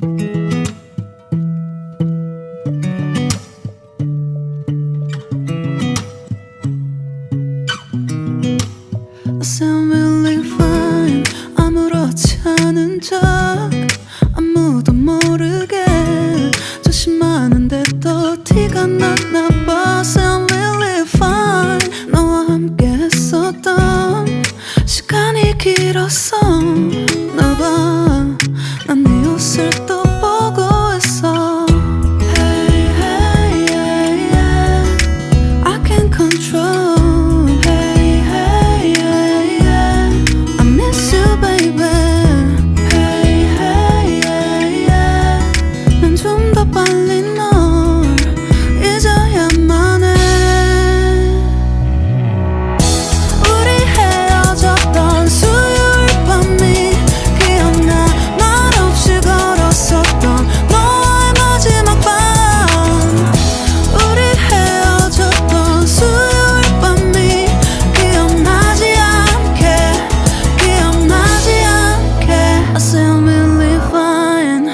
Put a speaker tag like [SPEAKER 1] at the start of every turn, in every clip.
[SPEAKER 1] I sound really fine. 아무렇지 않은 척 아무도 모르게 조심하는데 또 티가 났나 봐. Sound really fine. 너와 함께 했었던 시간이 길었어. 나 봐, 난 네 옷을 또 보고 있어. Hey, hey, yeah, yeah. I can't control. 빨리 널 잊어야만 해. 우리 헤어졌던 수요일 밤이 기억나. 말없이 걸었었던 너와의 마지막 밤. 우리 헤어졌던 수요일 밤이 기억나지 않게, 기억나지 않게. I sound really fine.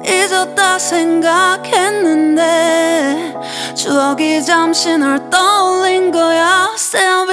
[SPEAKER 1] 잊었다 생각했는데 추억이 잠시 널 떠올린 거야. Still